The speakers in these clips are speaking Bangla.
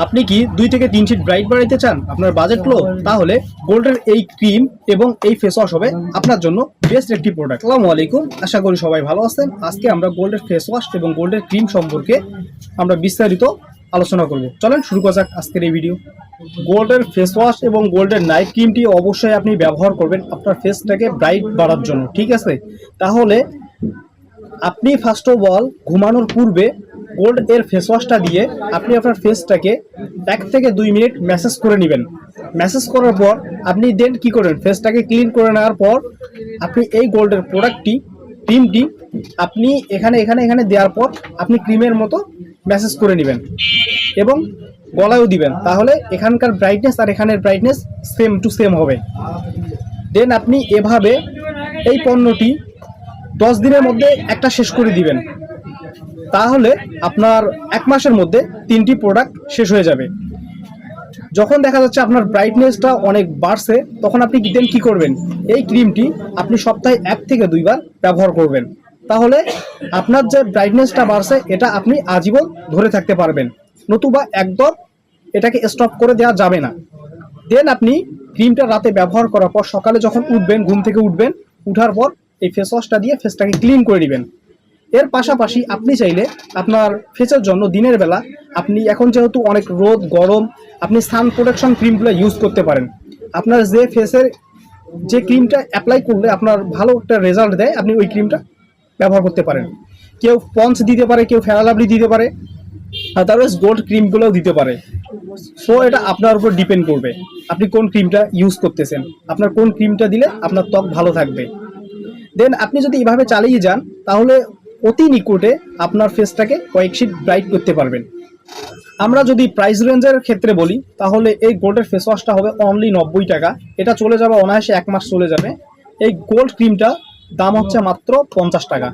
আপনি কি 2 থেকে 3 শিট ব্রাইট বাড়াইতে চান, আপনার বাজেট লো? তাহলে গোল্ডের এই ক্রিম এবং এই ফেস ওয়াশ হবে আপনার জন্য বেস্ট একটি প্রোডাক্ট। আসসালামু আলাইকুম, আশা করি সবাই ভালো আছেন। আজকে আমরা গোল্ডের ফেস ওয়াশ এবং গোল্ডের ক্রিম সম্পর্কে আমরা বিস্তারিত আলোচনা করব। চলেন শুরু করা যাক আজকের এই ভিডিও। গোল্ডের ফেস ওয়াশ এবং গোল্ডের নাইট ক্রিমটি অবশ্যই আপনি ব্যবহার করবেন আপনার ফেসটাকে ব্রাইট বাড়ার জন্য, ঠিক আছে? তাহলে আপনি ফার্স্ট অফ অল ঘুমানোর পূর্বে গোল্ড এর ফেস ওয়াশটা দিয়ে আপনি আপনার ফেসটাকে 1 থেকে 2 মিনিট ম্যাসেজ করে নেবেন। ম্যাসেজ করার পর আপনি দেন কি করেন, ফেসটাকে ক্লিন করে নেওয়ার পর আপনি এই গোল্ডের ক্রিমটি আপনি এখানে দেওয়ার পর আপনি ক্রিমের মতো ম্যাসেজ করে নেবেন এবং গলায়ও দিবেন। তাহলে এখানকার ব্রাইটনেস আর এখানের ব্রাইটনেস সেম টু সেম হবে। দেন আপনি এভাবে এই পণ্যটি 10 দিনের মধ্যে একটা শেষ করে দিবেন। তাহলে আপনার 1 মাসের মধ্যে 3টি প্রোডাক্ট শেষ হয়ে যাবে। যখন দেখা যাচ্ছে আপনার ব্রাইটনেসটা অনেক বাড়ছে, তখন আপনি কি করবেন, এই ক্রিমটি আপনি সপ্তাহে 1 থেকে 2 বার ব্যবহার করবেন। তাহলে আপনার যে ব্রাইটনেসটা বাড়ছে এটা আপনি আজীবন ধরে থাকতে পারবেন, নতুবা একদম এটাকে স্টপ করে দেওয়া যাবে না। দেন আপনি ক্রিমটা রাতে ব্যবহার করার পর সকালে যখন উঠবেন, ঘুম থেকে উঠার পর এই ফেস ওয়াশটা দিয়ে ফেসটাকে ক্লিন করে নেবেন। এর পাশাপাশি আপনি চাইলে আপনার ফেসের জন্য দিনের বেলা আপনি এখন যেহেতু অনেক রোদ গরম, আপনি সান প্রোটেকশন ক্রিমগুলো ইউজ করতে পারেন। আপনার যে ফেসের যে ক্রিমটা অ্যাপ্লাই করলে আপনার ভালো একটা রেজাল্ট দেয়, আপনি ওই ক্রিমটা ব্যবহার করতে পারেন। কেউ পন্স দিতে পারে, কেউ ফেয়ার লাভলি দিতে পারে, আদারওয়াইজ গোল্ড ক্রিমগুলোও দিতে পারে। সো এটা আপনার উপর ডিপেন্ড করবে আপনি কোন ক্রিমটা ইউজ করতেছেন, আপনার কোন ক্রিমটা দিলে আপনার ত্বক ভালো থাকবে। দেন আপনি যদি এভাবে চালিয়ে যান তাহলে অতি নিকটে আপনার ফেসটাকে কয়েক শিট ব্রাইট করতে পারবেন। আমরা যদি প্রাইস রেঞ্জের ক্ষেত্রে বলি তাহলে এই গোল্ডের ফেস ওয়াশটা হবে অনলি 90 টাকা। এটা চলে যাবে অনায়াসে 1 মাস চলে যাবে। এই গোল্ড ক্রিমটা দাম হচ্ছে মাত্র 50 টাকা।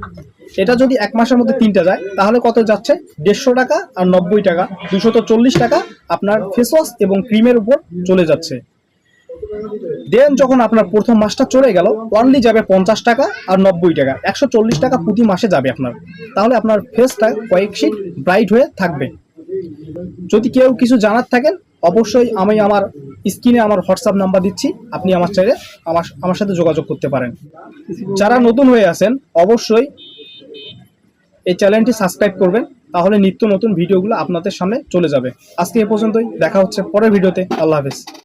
এটা যদি 1 মাসের মধ্যে 3টা যায় তাহলে কত যাচ্ছে, 150 টাকা আর 90 টাকা, 240 টাকা আপনার ফেস ওয়াশ এবং ক্রিমের উপর চলে যাচ্ছে। দেন যখন আপনার প্রথম মাসটা চলে গেল, অনলি যাবে 50 টাকা আর 90 টাকা, 140 টাকা প্রতি মাসে যাবে আপনার। তাহলে আপনার ফেসটা কয়েক শিট ব্রাইট হয়ে থাকবে। যদি কেউ কিছু জানার থাকেন অবশ্যই আমি আমার স্ক্রিনে আমার হোয়াটসঅ্যাপ নাম্বার দিচ্ছি, আপনি আমার চাইলে আমার সাথে যোগাযোগ করতে পারেন। যারা নতুন হয়ে আছেন অবশ্যই এই চ্যানেলটি সাবস্ক্রাইব করবেন, তাহলে নিত্য নতুন ভিডিওগুলো আপনাদের সামনে চলে যাবে। আজকে এ পর্যন্তই, দেখা হচ্ছে পরের ভিডিওতে। আল্লাহ হাফেজ।